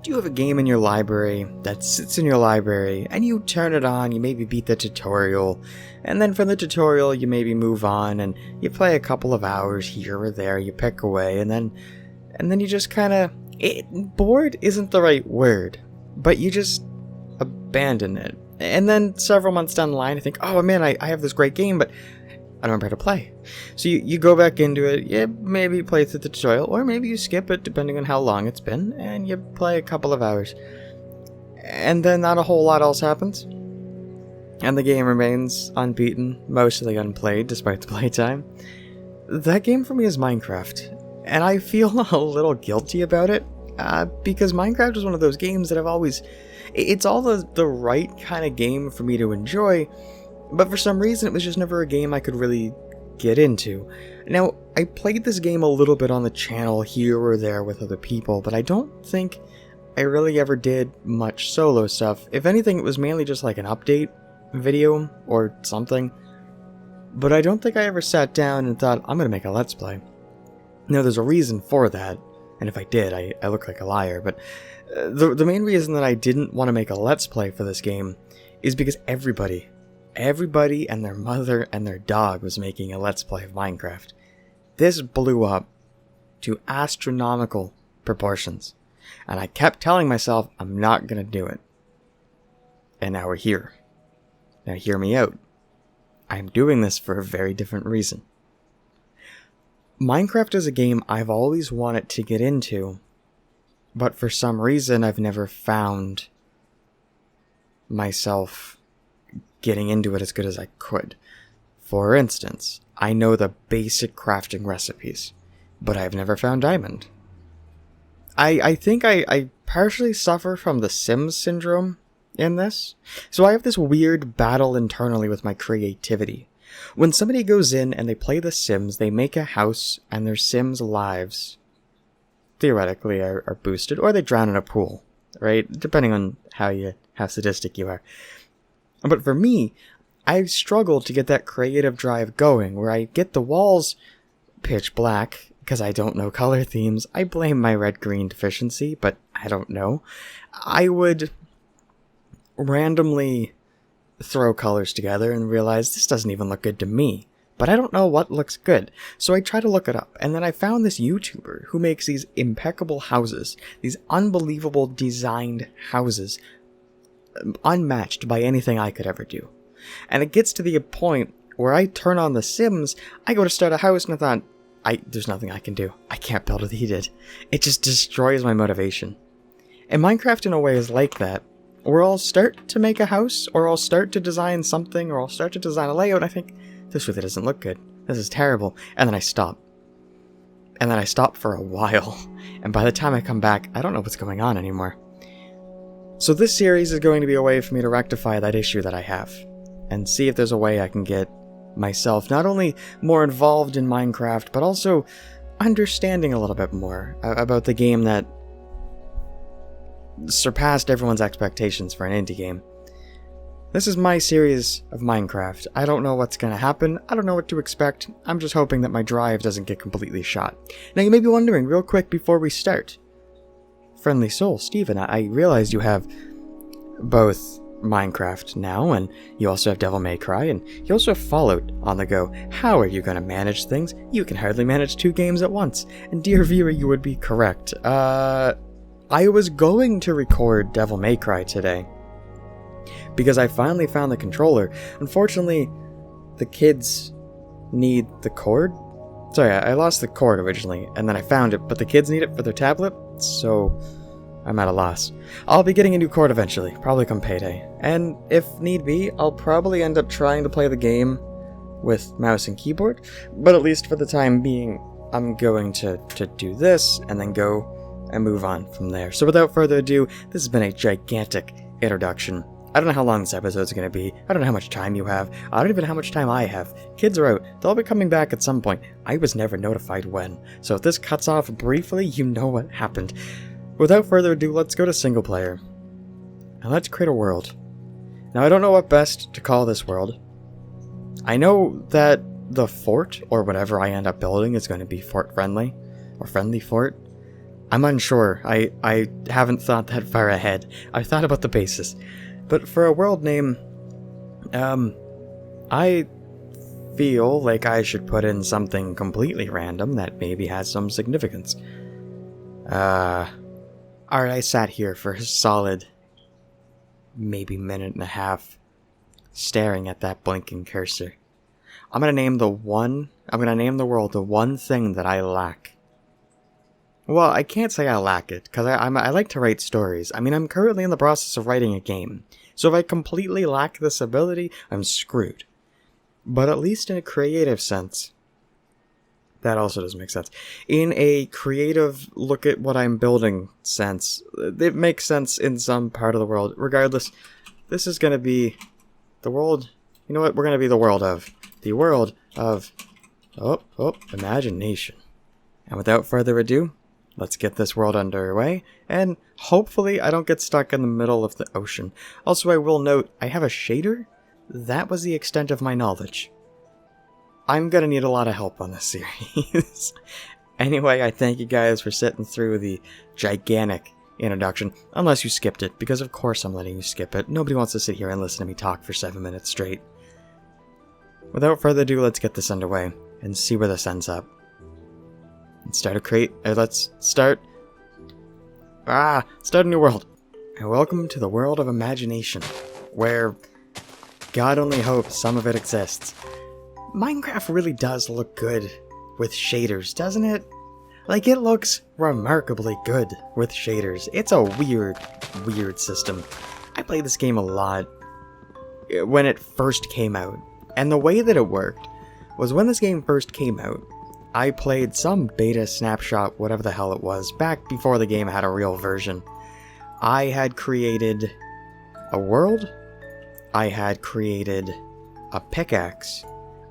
Do you have a game in your library that sits in your library and you turn it on, you maybe beat the tutorial, and then from the tutorial you maybe move on and you play a couple of hours here or there, you pick away, and then you just kind of... bored isn't the right word, but you just abandon it. And then several months down the line, I think, oh man, I have this great game, but I don't remember how to play. So you go back into it, you maybe play through the tutorial, or maybe you skip it depending on how long it's been, and you play a couple of hours. And then not a whole lot else happens. And the game remains unbeaten, mostly unplayed despite the playtime. That game for me is Minecraft. And I feel a little guilty about it, because Minecraft is one of those games that I've always... It's all the right kind of game for me to enjoy, but for some reason it was just never a game I could really get into. Now, I played this game a little bit on the channel here or there with other people, but I don't think I really ever did much solo stuff. If anything, it was mainly just like an update video or something. But I don't think I ever sat down and thought, I'm gonna make a Let's Play. Now, there's a reason for that, and if I did, I look like a liar, but the main reason that I didn't want to make a Let's Play for this game is because everybody and their mother and their dog was making a Let's Play of Minecraft. This blew up to astronomical proportions, and I kept telling myself I'm not gonna do it. And now we're here. Now hear me out. I'm doing this for a very different reason. Minecraft is a game I've always wanted to get into, but for some reason I've never found myself getting into it as good as I could. For instance, I know the basic crafting recipes, but I've never found diamond. I think I partially suffer from the Sims syndrome in this. So I have this weird battle internally with my creativity. When somebody goes in and they play The Sims, they make a house, and their Sims' lives, theoretically, are boosted, or they drown in a pool, right? Depending on how sadistic you are. But for me, I struggle to get that creative drive going, where I get the walls pitch black, because I don't know color themes. I blame my red-green deficiency, but I don't know. I would randomly throw colors together and realize this doesn't even look good to me, but I don't know what looks good. So I try to look it up, and then I found this YouTuber who makes these impeccable houses, these unbelievable designed houses, unmatched by anything I could ever do. And it gets to the point where I turn on The Sims, I go to start a house, and I thought, there's nothing I can do. I can't build what he did. It just destroys my motivation. And Minecraft in a way is like that, where I'll start to make a house, or I'll start to design something, or I'll start to design a layout, and I think, this really doesn't look good. This is terrible. And then I stop. And then I stop for a while. And by the time I come back, I don't know what's going on anymore. So this series is going to be a way for me to rectify that issue that I have, and see if there's a way I can get myself not only more involved in Minecraft, but also understanding a little bit more about the game that surpassed everyone's expectations for an indie game. This is my series of Minecraft. I don't know what's going to happen. I don't know what to expect. I'm just hoping that my drive doesn't get completely shot. Now you may be wondering, real quick before we start, Friendly Soul, Steven, I realized you have both Minecraft now, and you also have Devil May Cry, and you also have Fallout on the go. How are you going to manage things? You can hardly manage 2 games at once. And dear viewer, you would be correct. I was going to record Devil May Cry today, because I finally found the controller. Unfortunately, the kids need the cord. Sorry, I lost the cord originally, and then I found it, but the kids need it for their tablet, so I'm at a loss. I'll be getting a new cord eventually, probably come payday. And if need be, I'll probably end up trying to play the game with mouse and keyboard, but at least for the time being, I'm going to do this, and then go and move on from there. So without further ado, this has been a gigantic introduction. I don't know how long this episode's going to be. I don't know how much time you have. I don't even know how much time I have. Kids are out. They'll be coming back at some point. I was never notified when. So if this cuts off briefly, you know what happened. Without further ado, let's go to single player. And let's create a world. Now, I don't know what best to call this world. I know that the fort, or whatever I end up building, is going to be fort friendly, or friendly fort. I'm unsure. I haven't thought that far ahead. I've thought about the basis. But for a world name, I feel like I should put in something completely random that maybe has some significance. Alright, I sat here for a solid maybe minute and a half staring at that blinking cursor. I'm gonna name the world the one thing that I lack. Well, I can't say I lack it, because I like to write stories. I mean, I'm currently in the process of writing a game. So if I completely lack this ability, I'm screwed. But at least in a creative sense. That also doesn't make sense. In a creative, look at what I'm building sense, it makes sense in some part of the world. Regardless, this is going to be the world. You know what? We're going to be the world of. Imagination. And without further ado, let's get this world underway, and hopefully I don't get stuck in the middle of the ocean. Also, I will note, I have a shader. That was the extent of my knowledge. I'm gonna need a lot of help on this series. Anyway, I thank you guys for sitting through the gigantic introduction, unless you skipped it, because of course I'm letting you skip it. Nobody wants to sit here and listen to me talk for 7 minutes straight. Without further ado, let's get this underway, and see where this ends up. Let's start a new world. And welcome to the world of imagination, where God only hopes some of it exists. Minecraft really does look good with shaders, doesn't it? Like, it looks remarkably good with shaders. It's a weird system. I played this game a lot when it first came out, and the way that it worked was when this game first came out, I played some beta snapshot, whatever the hell it was, back before the game had a real version. I had created a world, I had created a pickaxe,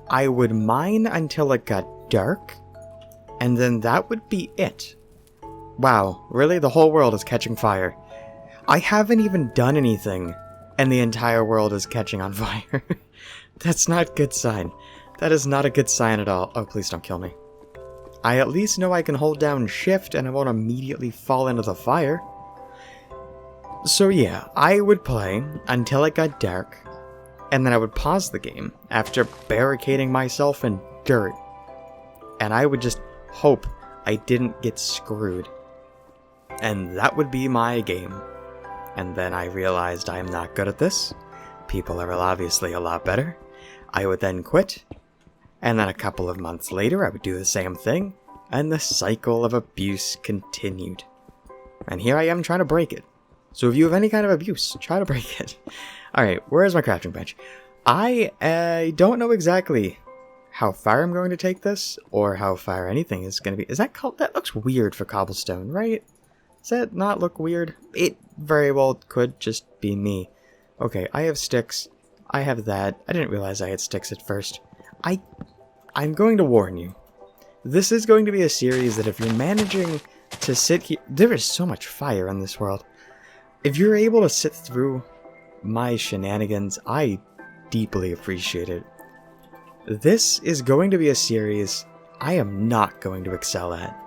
I would mine until it got dark, and then that would be it. Wow, really? The whole world is catching fire. I haven't even done anything, and the entire world is catching on fire. That's not a good sign. That is not a good sign at all. Oh, please don't kill me. I at least know I can hold down shift and I won't immediately fall into the fire. So yeah, I would play until it got dark, and then I would pause the game after barricading myself in dirt, and I would just hope I didn't get screwed. And that would be my game. And then I realized I'm not good at this. People are obviously a lot better. I would then quit, and then a couple of months later I would do the same thing, and the cycle of abuse continued. And here I am trying to break it. So if you have any kind of abuse, try to break it. Alright, where's my crafting bench? I don't know exactly how far I'm going to take this, or how far anything is going to be. Is that that looks weird for cobblestone, right? Does that not look weird? It very well could just be me. Okay, I have sticks. I have that. I didn't realize I had sticks at first. I'm going to warn you. This is going to be a series that if you're managing to sit here... There is so much fire in this world. If you're able to sit through my shenanigans, I deeply appreciate it. This is going to be a series I am not going to excel at.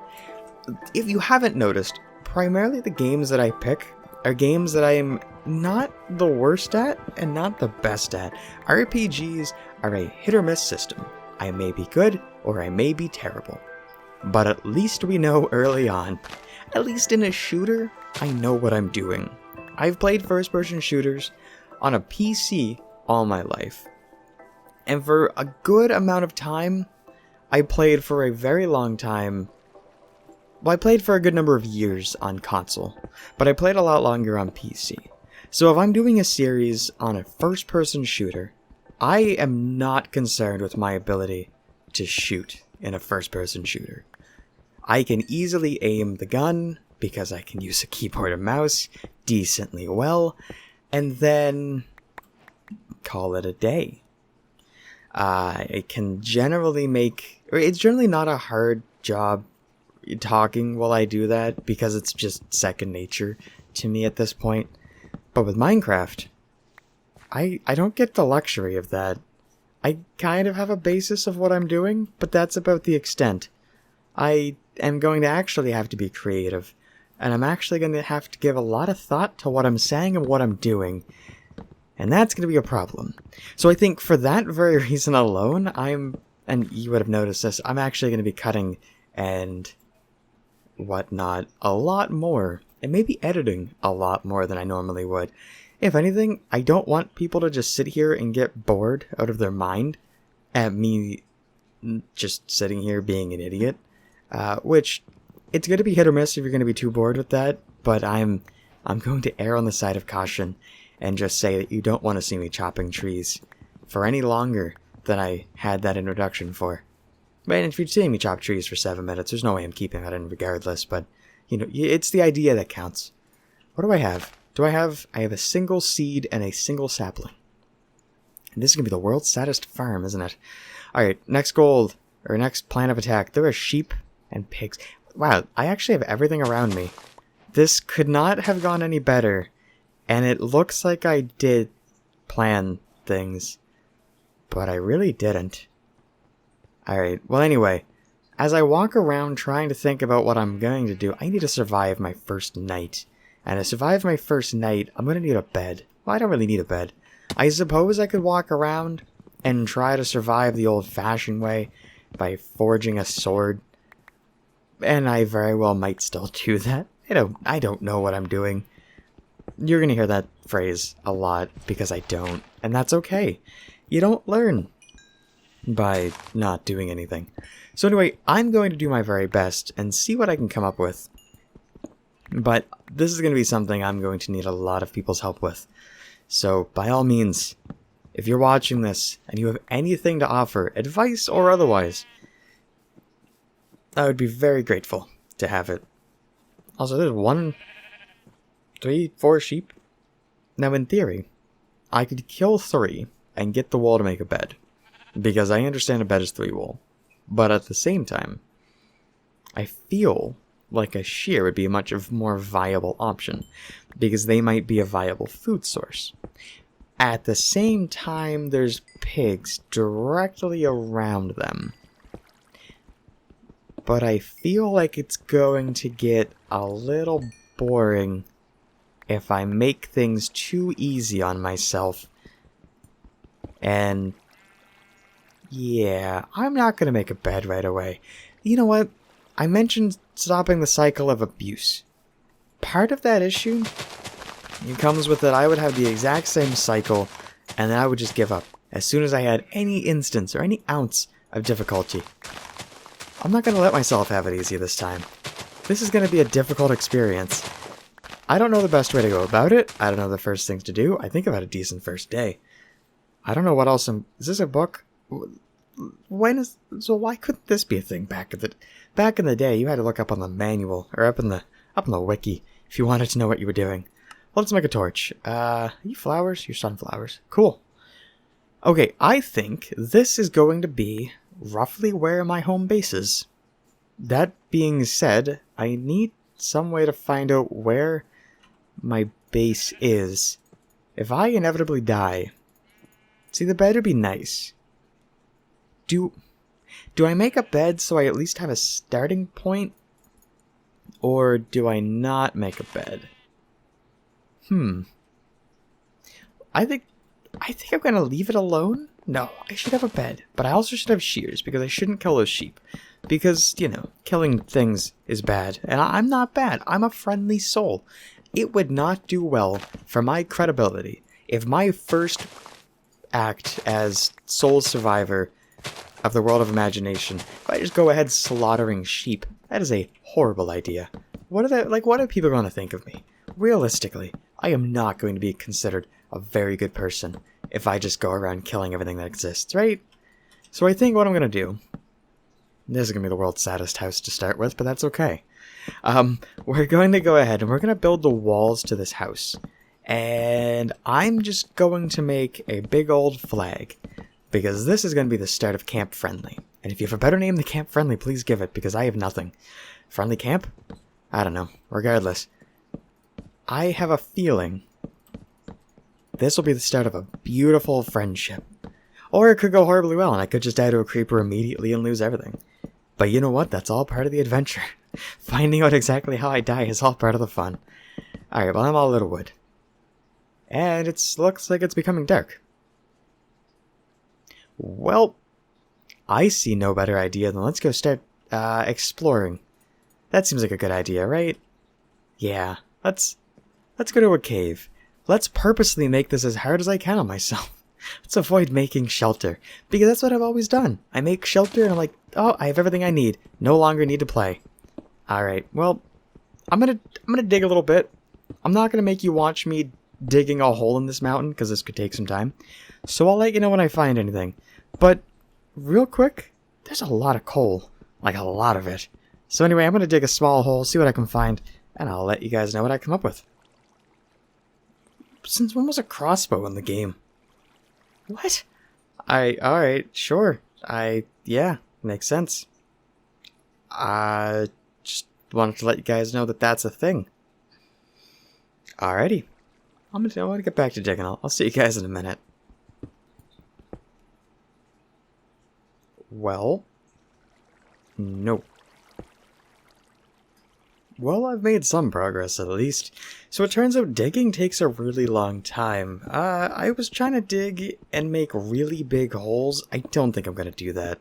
If you haven't noticed, primarily the games that I pick are games that I am not the worst at and not the best at. RPGs are a hit or miss system. I may be good or I may be terrible. But at least we know early on. At least in a shooter, I know what I'm doing. I've played first-person shooters on a PC all my life. And for a good amount of time, I played for a very long time. Well, I played for a good number of years on console, but I played a lot longer on PC. So if I'm doing a series on a first-person shooter, I am not concerned with my ability to shoot in a first-person shooter. I can easily aim the gun, because I can use a keyboard and mouse decently well, and then call it a day. It can generally it's generally not a hard job talking while I do that, because it's just second nature to me at this point. But with Minecraft, I don't get the luxury of that. I kind of have a basis of what I'm doing, but that's about the extent. I am going to actually have to be creative and I'm actually going to have to give a lot of thought to what I'm saying and what I'm doing. And that's going to be a problem. So I think for that very reason alone, and you would have noticed this, I'm actually going to be cutting and whatnot a lot more, and maybe editing a lot more than I normally would. If anything, I don't want people to just sit here and get bored out of their mind at me just sitting here being an idiot, which it's going to be hit or miss if you're going to be too bored with that, but I'm going to err on the side of caution and just say that you don't want to see me chopping trees for any longer than I had that introduction for. But if you're seeing me chop trees for 7 minutes, there's no way I'm keeping that in regardless, but, it's the idea that counts. What do I have? I have a single seed and a single sapling. And this is going to be the world's saddest farm, isn't it? Alright, next plan of attack. There are sheep and pigs. Wow, I actually have everything around me. This could not have gone any better. And it looks like I did plan things, but I really didn't. Alright, well anyway, as I walk around trying to think about what I'm going to do, I need to survive my first night. And to survive my first night, I'm going to need a bed. Well, I don't really need a bed. I suppose I could walk around and try to survive the old-fashioned way by forging a sword. And I very well might still do that. I don't know what I'm doing. You're going to hear that phrase a lot because I don't. And that's okay. You don't learn by not doing anything. So anyway, I'm going to do my very best and see what I can come up with. But this is going to be something I'm going to need a lot of people's help with. So by all means, if you're watching this and you have anything to offer, advice or otherwise, I would be very grateful to have it. Also, there's 1, 3, 4 sheep. Now in theory, I could kill 3 and get the wool to make a bed. Because I understand a bed is 3 wool. But at the same time, I feel like a shear would be a much more viable option. Because they might be a viable food source. At the same time, there's pigs directly around them. But I feel like it's going to get a little boring if I make things too easy on myself. And yeah, I'm not going to make a bed right away. You know what? I mentioned stopping the cycle of abuse. Part of that issue, it comes with that I would have the exact same cycle, and then I would just give up as soon as I had any instance or any ounce of difficulty. I'm not going to let myself have it easy this time. This is going to be a difficult experience. I don't know the best way to go about it. I don't know the first things to do. I think I've had a decent first day. I don't know what else is this a book? So why couldn't this be a thing back in the day? You had to look up on the manual or up in the wiki if you wanted to know what you were doing. Well, let's make a torch. Are you flowers? You're sunflowers. Cool. Okay, I think this is going to be roughly where my home base is. That being said, I need some way to find out where my base is. If I inevitably die, see, the bed would be nice. Do I make a bed so I at least have a starting point? Or do I not make a bed? I think I'm going to leave it alone. No, I should have a bed. But I also should have shears because I shouldn't kill those sheep. Because, killing things is bad. And I'm not bad. I'm a friendly soul. It would not do well for my credibility if my first act as sole survivor of the world of imagination, if I just go ahead slaughtering sheep. That is a horrible idea. What are people going to think of me? Realistically, I am not going to be considered a very good person if I just go around killing everything that exists, right? So I think what I'm going to do, this is going to be the world's saddest house to start with, but that's okay. We're going to go ahead and we're going to build the walls to this house. And I'm just going to make a big old flag, because this is going to be the start of Camp Friendly. And if you have a better name than Camp Friendly, please give it, because I have nothing. Friendly Camp? I don't know. Regardless, I have a feeling this will be the start of a beautiful friendship. Or it could go horribly well, and I could just die to a creeper immediately and lose everything. But you know what? That's all part of the adventure. Finding out exactly how I die is all part of the fun. Alright, well, I'm all out of wood. And it looks like it's becoming dark. Well, I see no better idea than let's go start exploring. That seems like a good idea, right? Yeah, let's go to a cave. Let's purposely make this as hard as I can on myself. Let's avoid making shelter, because that's what I've always done. I make shelter and I'm like, oh, I have everything I need. No longer need to play. Alright, well, I'm gonna dig a little bit. I'm not gonna make you watch me digging a hole in this mountain, because this could take some time. So I'll let you know when I find anything. But, real quick, there's a lot of coal. Like, a lot of it. So anyway, I'm gonna dig a small hole, see what I can find, and I'll let you guys know what I come up with. Since when was a crossbow in the game? What? Alright, sure. Yeah, makes sense. Just wanted to let you guys know that that's a thing. Alrighty. I'm gonna get back to digging. I'll see you guys in a minute. Well, no. Well, I've made some progress at least. So it turns out digging takes a really long time. I was trying to dig and make really big holes. I don't think I'm gonna do that.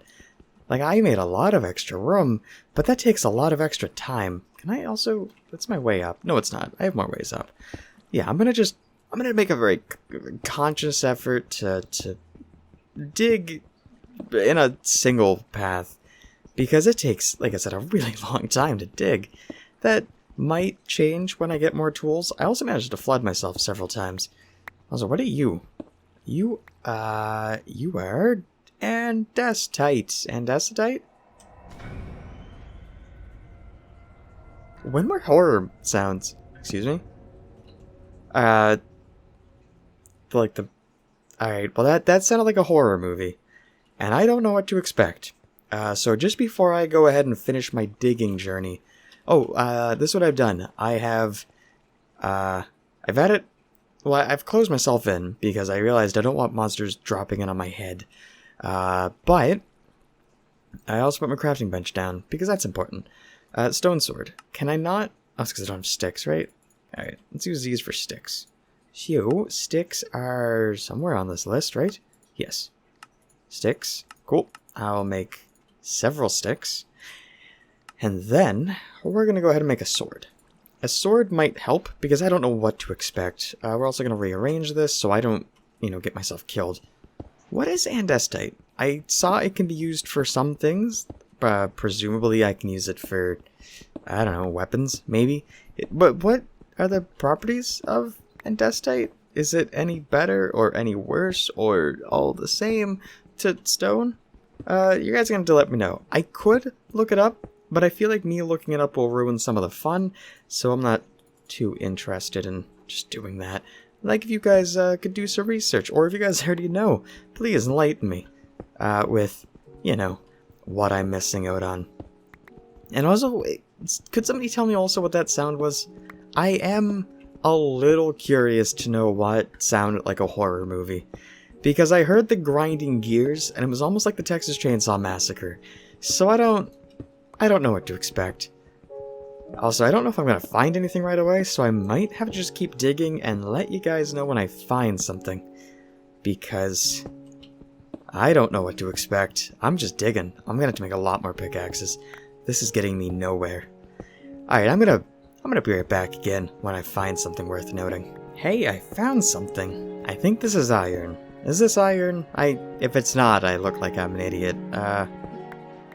Like, I made a lot of extra room, but that takes a lot of extra time. Can I also... That's my way up. No, it's not. I have more ways up. Yeah, I'm gonna make a very conscious effort to dig in a single path. Because it takes, like I said, a really long time to dig. That might change when I get more tools. I also managed to flood myself several times. Also, what are you? You are andesite. Andesite? When were horror sounds? Excuse me? Alright, well that sounded like a horror movie. And I don't know what to expect. So just before I go ahead and finish my digging journey... this is what I've done. I've closed myself in because I realized I don't want monsters dropping in on my head. But I also put my crafting bench down because that's important. Stone sword. Can I not? Oh, it's because I don't have sticks, right? Alright, let's use these for sticks. So, sticks are somewhere on this list, right? Yes. Sticks. Cool. I'll make several sticks. And then, we're going to go ahead and make a sword. A sword might help, because I don't know what to expect. We're also going to rearrange this, so I don't, get myself killed. What is andesite? I saw it can be used for some things. Presumably I can use it for, I don't know, weapons, maybe? But what are the properties of andesite? Is it any better, or any worse, or all the same to stone? You guys are going to let me know. I could look it up, but I feel like me looking it up will ruin some of the fun, so I'm not too interested in just doing that. Like, if you guys could do some research, or if you guys already know, please enlighten me with, what I'm missing out on. And also, could somebody tell me also what that sound was? I am a little curious to know what sounded like a horror movie. Because I heard the grinding gears, and it was almost like the Texas Chainsaw Massacre. So I don't know what to expect. Also, I don't know if I'm going to find anything right away, so I might have to just keep digging and let you guys know when I find something. Because I don't know what to expect. I'm just digging. I'm going to have to make a lot more pickaxes. This is getting me nowhere. Alright, I'm gonna be right back again when I find something worth noting. Hey, I found something. I think this is iron. Is this iron? If it's not, I look like I'm an idiot.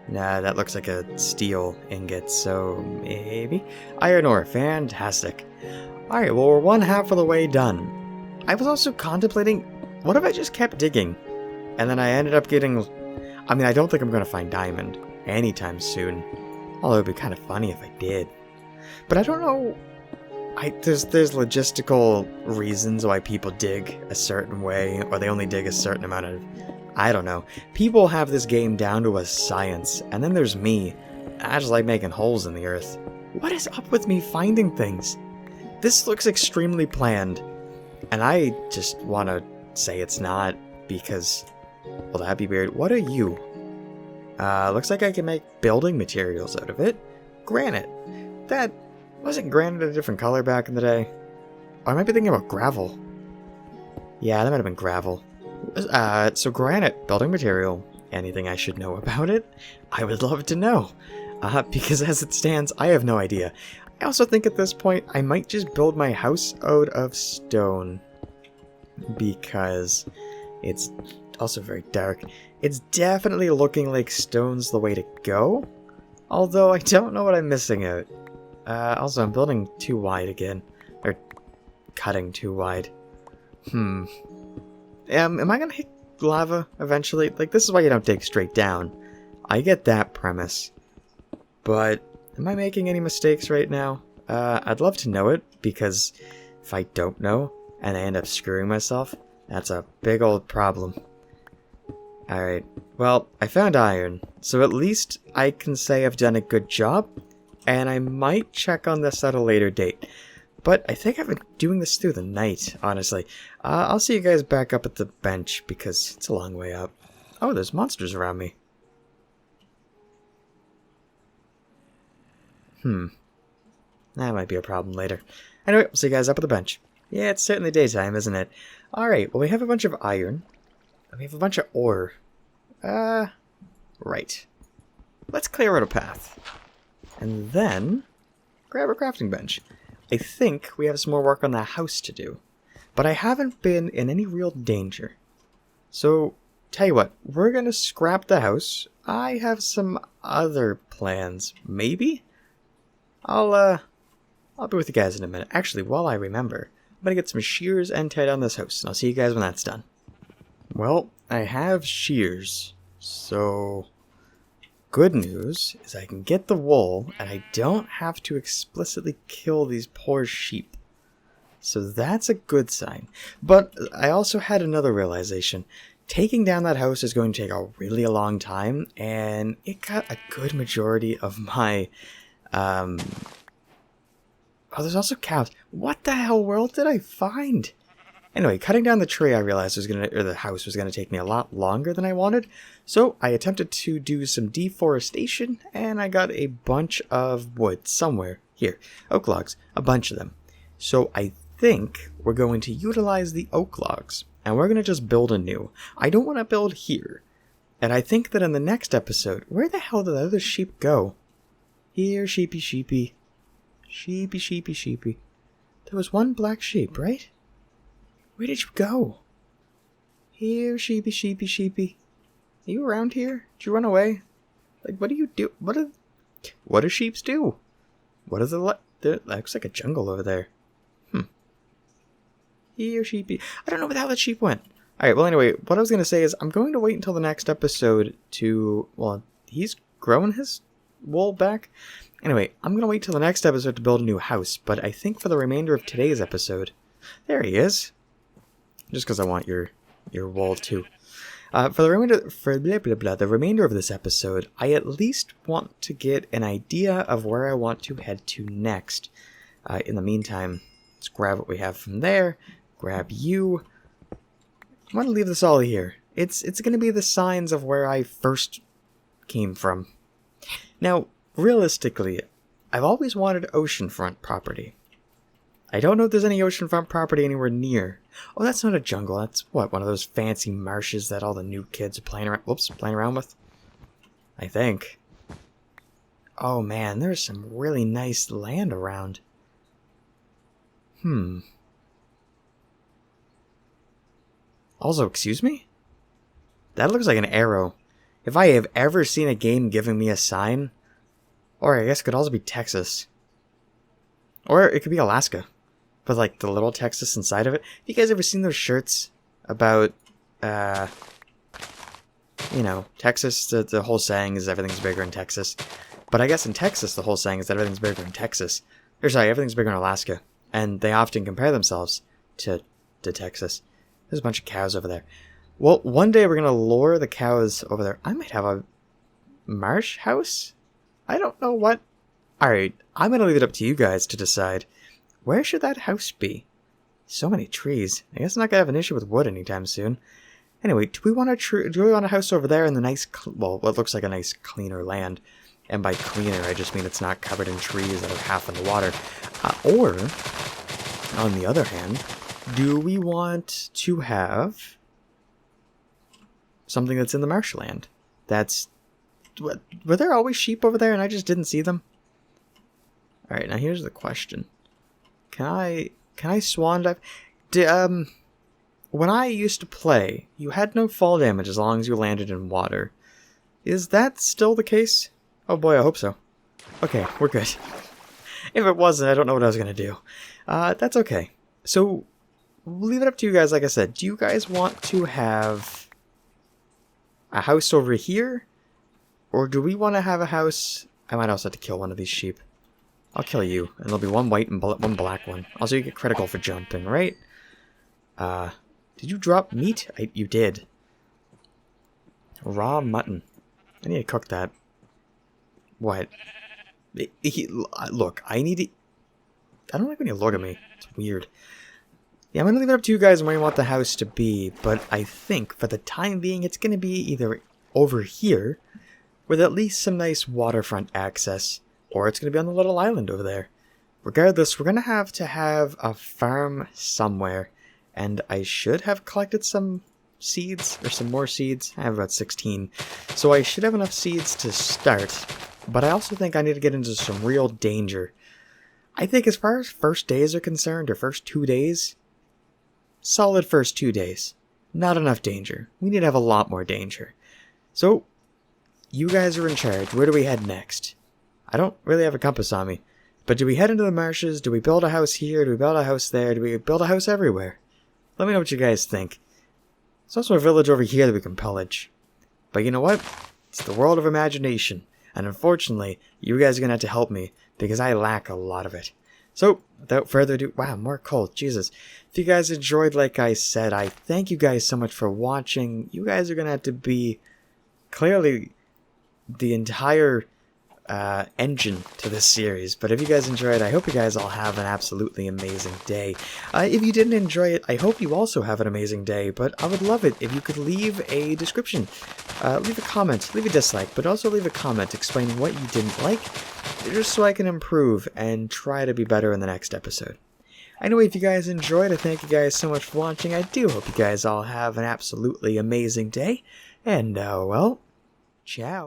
Nah, that looks like a steel ingot, so maybe? Iron ore, fantastic. Alright, well, we're one half of the way done. I was also contemplating, what if I just kept digging? And then I ended up getting... I don't think I'm gonna find diamond anytime soon. Although it'd be kind of funny if I did. But I don't know... There's logistical reasons why people dig a certain way, or they only dig a certain amount of... I don't know. People have this game down to a science, and then there's me. I just like making holes in the earth. What is up with me finding things? This looks extremely planned, and I just want to say it's not, because... Well, that'd be weird. What are you? Looks like I can make building materials out of it. granite. That wasn't granite a different color back in the day? Or I might be thinking about gravel. Yeah, that might have been gravel. So granite, building material. Anything I should know about it? I would love to know. Because as it stands, I have no idea. I also think at this point, I might just build my house out of stone. Because it's also very dark. It's definitely looking like stone's the way to go. Although I don't know what I'm missing out. Also, I'm building too wide again. Or cutting too wide. Am I gonna hit lava eventually? Like, this is why you don't dig straight down. I get that premise. But am I making any mistakes right now? I'd love to know it, because if I don't know, and I end up screwing myself, that's a big old problem. Alright, well, I found iron, so at least I can say I've done a good job, and I might check on this at a later date. But I think I've been doing this through the night, honestly. I'll see you guys back up at the bench, because it's a long way up. Oh, there's monsters around me. That might be a problem later. Anyway, we'll see you guys up at the bench. Yeah, it's certainly daytime, isn't it? Alright, well, we have a bunch of iron. And we have a bunch of ore. Right. Let's clear out a path. And then grab a crafting bench. I think we have some more work on the house to do. But I haven't been in any real danger. So, tell you what, we're going to scrap the house. I have some other plans, maybe? I'll be with you guys in a minute. Actually, while I remember, I'm going to get some shears and tie down this house, and I'll see you guys when that's done. Well, I have shears, so good news is I can get the wool, and I don't have to explicitly kill these poor sheep. So that's a good sign. But I also had another realization. Taking down that house is going to take a really long time, and it got a good majority of my... Oh, there's also cows. What the hell world did I find? Anyway, cutting down the tree I realized the house was gonna take me a lot longer than I wanted. So I attempted to do some deforestation, and I got a bunch of wood somewhere. Here, oak logs, a bunch of them. So I think we're going to utilize the oak logs, and we're gonna just build anew. I don't want to build here. And I think that in the next episode, where the hell did the other sheep go? Here, sheepy, sheepy. Sheepy, sheepy, sheepy. There was one black sheep, right? Where did you go? Here, sheepy, sheepy, sheepy. Are you around here? Did you run away? Like, what do you do? What do sheeps do? What is it? That looks like a jungle over there. Here, sheepy. I don't know where the hell that sheep went. Alright, well, anyway, what I was going to say is I'm going to wait until the next episode to... Well, he's growing his wool back. Anyway, I'm going to wait till the next episode to build a new house, but I think for the remainder of today's episode... There he is. Just because I want your wool too. For the remainder of this episode, I at least want to get an idea of where I want to head to next. In the meantime, let's grab what we have from there. Grab you. I'm going to leave this all here. It's going to be the signs of where I first came from. Now, realistically, I've always wanted oceanfront property. I don't know if there's any oceanfront property anywhere near. Oh, that's not a jungle. That's, what, one of those fancy marshes that all the new kids are playing around with? I think. Oh, man, there's some really nice land around. Also, excuse me? That looks like an arrow. If I have ever seen a game giving me a sign... Or I guess it could also be Texas. Or it could be Alaska. With, like, the little Texas inside of it. Have you guys ever seen those shirts about, you know, Texas? The whole saying is everything's bigger in Texas. But I guess in Texas, the whole saying is that everything's bigger in Texas. Or sorry, everything's bigger in Alaska. And they often compare themselves to Texas. There's a bunch of cows over there. Well, one day we're going to lure the cows over there. I might have a marsh house? I don't know what. Alright, I'm going to leave it up to you guys to decide. Where should that house be? So many trees. I guess I'm not going to have an issue with wood anytime soon. Anyway, do we want a house over there in the nice, well, what looks like a nice cleaner land? And by cleaner, I just mean it's not covered in trees that are half in the water. Or, on the other hand, do we want to have something that's in the marshland? That's... Were there always sheep over there and I just didn't see them? Alright, now here's the question. Can I swan dive? When I used to play, you had no fall damage as long as you landed in water. Is that still the case? Oh boy, I hope so. Okay, we're good. If it wasn't, I don't know what I was going to do. That's okay. So, we'll leave it up to you guys, like I said. Do you guys want to have a house over here? Or do we want to have a house... I might also have to kill one of these sheep. I'll kill you, and there'll be one white and one black one. Also, you get critical for jumping, right? Did you drop meat? You did. Raw mutton. I need to cook that. What? Look, I need to... I don't like when you look at me. It's weird. Yeah, I'm going to leave it up to you guys where you want the house to be, but I think, for the time being, it's going to be either over here, with at least some nice waterfront access, or it's going to be on the little island over there. Regardless, we're going to have a farm somewhere, and I should have collected some seeds, or some more seeds. I have about 16, so I should have enough seeds to start, but I also think I need to get into some real danger. I think as far as first days are concerned, or first 2 days, solid first 2 days. Not enough danger. We need to have a lot more danger. So, you guys are in charge. Where do we head next? I don't really have a compass on me. But do we head into the marshes? Do we build a house here? Do we build a house there? Do we build a house everywhere? Let me know what you guys think. There's also a village over here that we can pillage. But you know what? It's the world of imagination. And unfortunately, you guys are going to have to help me, because I lack a lot of it. So, without further ado, wow, more coal, Jesus. If you guys enjoyed, like I said, I thank you guys so much for watching. You guys are going to have to be clearly the entire engine to this series. But if you guys enjoyed, I hope you guys all have an absolutely amazing day. If you didn't enjoy it, I hope you also have an amazing day, but I would love it if you could leave a description, leave a comment, leave a dislike, but also leave a comment explaining what you didn't like, just so I can improve and try to be better in the next episode. Anyway, if you guys enjoyed, I thank you guys so much for watching. I do hope you guys all have an absolutely amazing day, and well, ciao.